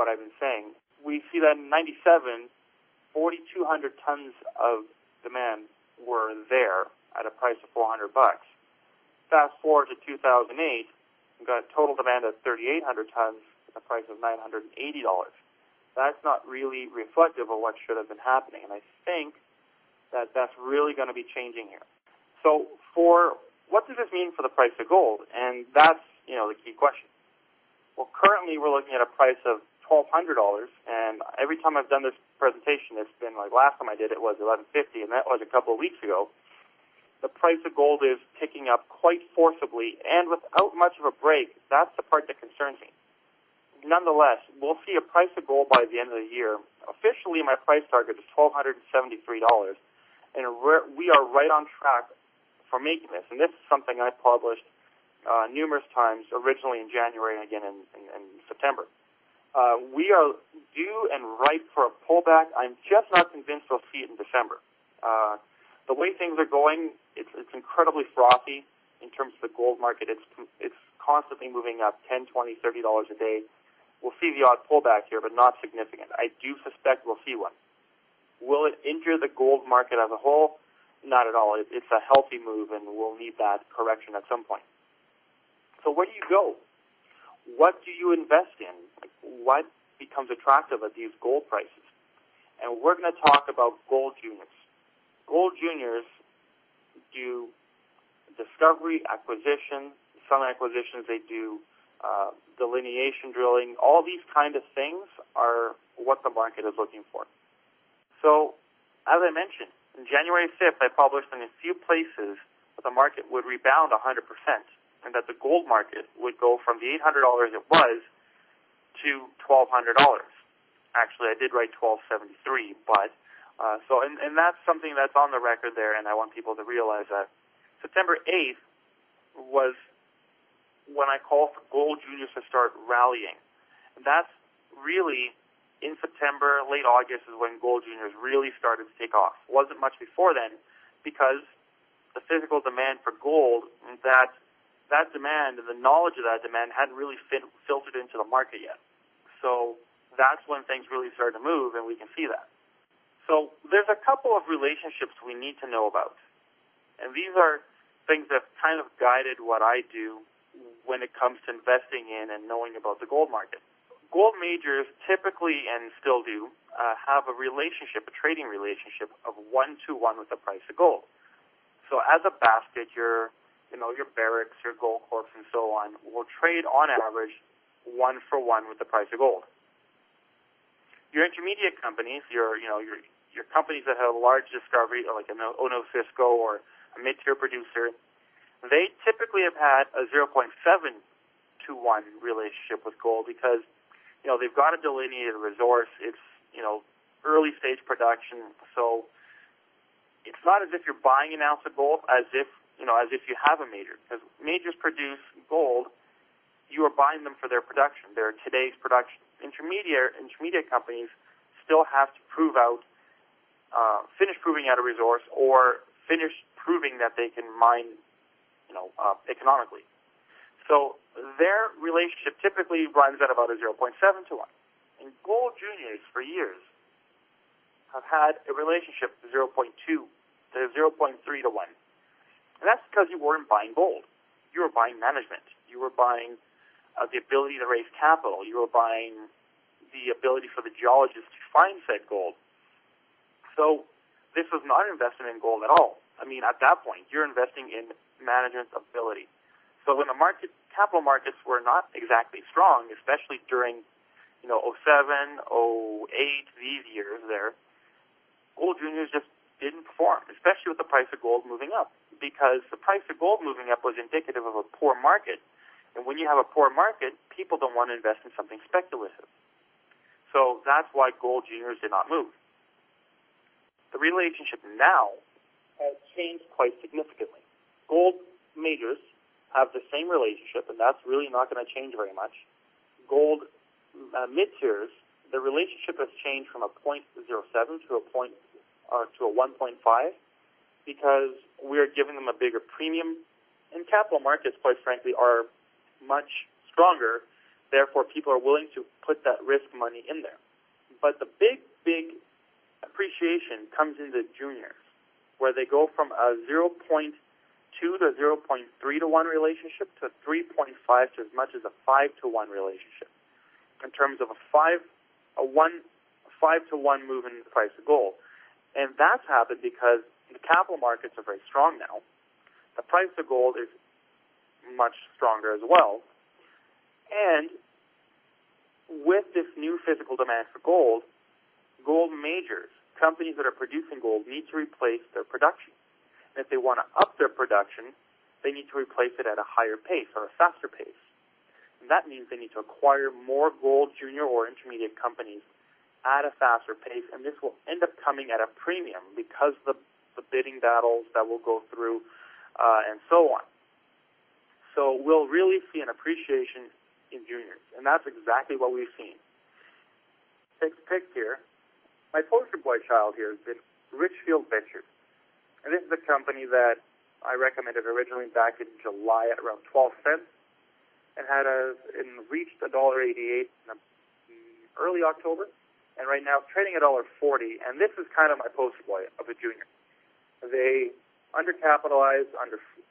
what I've been saying. We see that in 97, 4,200 tons of demand were there at a price of $400. Fast forward to 2008, we got total demand of 3,800 tons at a price of $980. That's not really reflective of what should have been happening, and I think that that's really going to be changing here. So what does this mean for the price of gold? And that's, the key question. Well, currently we're looking at a price of $1,200, and every time I've done this presentation, it's been like last time I did it was $1,150, and that was a couple of weeks ago. The price of gold is ticking up quite forcibly, and without much of a break. That's the part that concerns me. Nonetheless, we'll see a price of gold by the end of the year. Officially, my price target is $1,273, and we are right on track for making this. And this is something I published numerous times, originally in January and again in September. We are due and ripe for a pullback. I'm just not convinced we'll see it in December. The way things are going, it's incredibly frothy in terms of the gold market. It's constantly moving up $10, $20, $30 a day. We'll see the odd pullback here, but not significant. I do suspect we'll see one. Will it injure the gold market as a whole? Not at all. It's a healthy move, and we'll need that correction at some point. So where do you go? What do you invest in? What becomes attractive at these gold prices? And we're going to talk about gold juniors. Gold juniors do discovery, acquisition. Some acquisitions they do delineation drilling. All these kind of things are what the market is looking for. So, as I mentioned, on January 5th, I published in a few places that the market would rebound 100%, and that the gold market would go from the $800 it was to $1,200. Actually, I did write $1,273, but and that's something that's on the record there, and I want people to realize that. September 8th was when I called for gold juniors to start rallying. And that's really in September, late August is when gold juniors really started to take off. It wasn't much before then because the physical demand for gold, that demand and the knowledge of that demand hadn't really filtered into the market yet. So that's when things really started to move, and we can see that. So there's a couple of relationships we need to know about. And these are things that kind of guided what I do when it comes to investing in and knowing about the gold market. Gold majors typically, and still do, have a relationship, a trading relationship of 1-to-1 with the price of gold. So as a basket, your Barracks, your Goncalves, and so on will trade on average 1-for-1 with the price of gold. Your intermediate companies, your companies that have a large discovery, like an Ono Cisco or a mid-tier producer, they typically have had a 0.7-to-1 relationship with gold because, they've got a delineated resource. It's, early stage production. So it's not as if you're buying an ounce of gold as if you have a major. Because majors produce gold, you are buying them for their production. They're today's production. Intermediate companies still have to finish proving out a resource or finish proving that they can mine economically. So their relationship typically runs at about a 0.7-to-1. And gold juniors for years have had a relationship of 0.2 to 0.3-to-1. And that's because you weren't buying gold. You were buying management. You were buying the ability to raise capital. You were buying the ability for the geologists to find said gold. So this was not an investment in gold at all. I mean, at that point, you're investing in management ability. So when the capital markets were not exactly strong, especially during, 07, 08, these years there, gold juniors just didn't perform, especially with the price of gold moving up, because the price of gold moving up was indicative of a poor market. And when you have a poor market, people don't want to invest in something speculative. So that's why gold juniors did not move. The relationship now has changed quite significantly. Gold majors have the same relationship, and that's really not going to change very much. Gold mid-tiers, the relationship has changed from a 0.07 to a 1.5 because we're giving them a bigger premium. And capital markets, quite frankly, are much stronger Therefore, people are willing to put that risk money in there. But the big appreciation comes in the juniors, where they go from a 0.2 to 0.3 to 1 relationship to 3.5 to as much as a 5 to 1 relationship. In terms of a 5 to 1 move in the price of gold. And that's happened because the capital markets are very strong now. The price of gold is much stronger as well. And with this new physical demand for gold, gold majors, companies that are producing gold, need to replace their production. And if they want to up their production, they need to replace it at a higher pace or a faster pace. And that means they need to acquire more gold junior or intermediate companies at a faster pace, and this will end up coming at a premium because of the bidding battles that will go through and so on. So we'll really see an appreciation in juniors, and that's exactly what we've seen. Take a pick here. My poster boy child here has been Richfield Ventures. And this is a company that I recommended originally back in July at around 12 cents and reached $1.88 in early October. And right now it's trading at $1.40. And this is kind of my poster boy of a junior. They undercapitalized,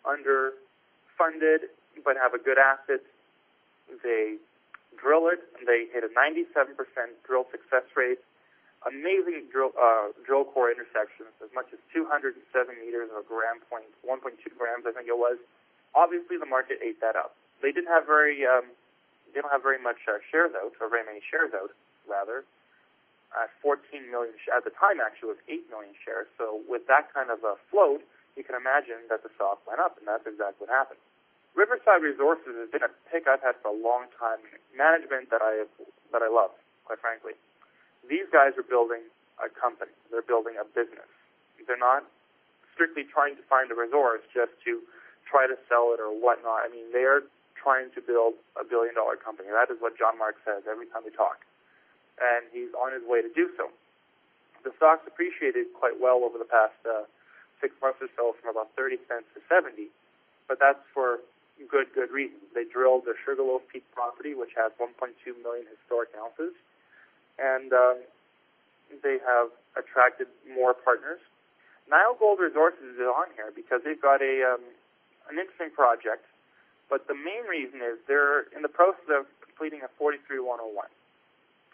underfunded, but have a good asset. They drill it, and they hit a 97% drill success rate. Amazing drill core intersections, as much as 207 meters of a gram point, 1.2 grams, I think it was. Obviously, the market ate that up. They didn't have they don't have very much shares out, or very many shares out, rather. 14 million at the time, actually, was 8 million shares. So with that kind of a float, you can imagine that the stock went up, and that's exactly what happened. Riverside Resources has been a pick I've had for a long time. Management that I love, quite frankly. These guys are building a company. They're building a business. They're not strictly trying to find a resource just to try to sell it or whatnot. I mean, they are trying to build a billion-dollar company. That is what John Mark says every time we talk. And he's on his way to do so. The stock's appreciated quite well over the past 6 months or so, from about 30 cents to 70, but that's for good reasons. They drilled the Sugarloaf Peak property, which has 1.2 million historic ounces, and they have attracted more partners. Nile Gold Resources is on here because they've got an interesting project, but the main reason is they're in the process of completing a 43-101,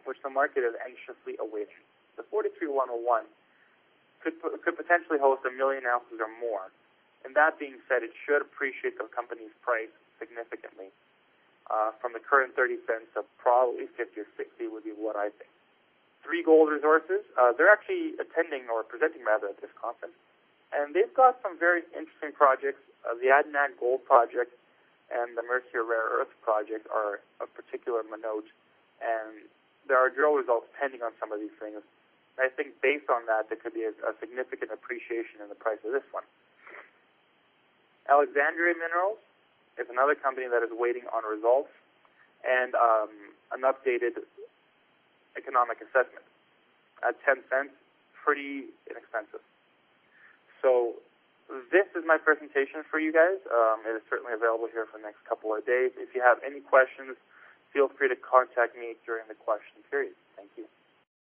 which the market is anxiously awaiting. The 43-101 could potentially host 1 million ounces or more. And that being said, it should appreciate the company's price significantly. From the current 30 cents of probably 50 or 60 would be what I think. 3 Gold Resources, they're actually attending, or presenting rather, at this conference. And they've got some very interesting projects. The Adenac Gold Project and the Mercier Rare Earth Project are of particular note. And there are drill results pending on some of these things. And I think based on that, there could be a significant appreciation in the price of this one. Alexandria Minerals is another company that is waiting on results and an updated economic assessment. At 10 cents, pretty inexpensive. So this is my presentation for you guys. It is certainly available here for the next couple of days. If you have any questions, feel free to contact me during the question period. Thank you.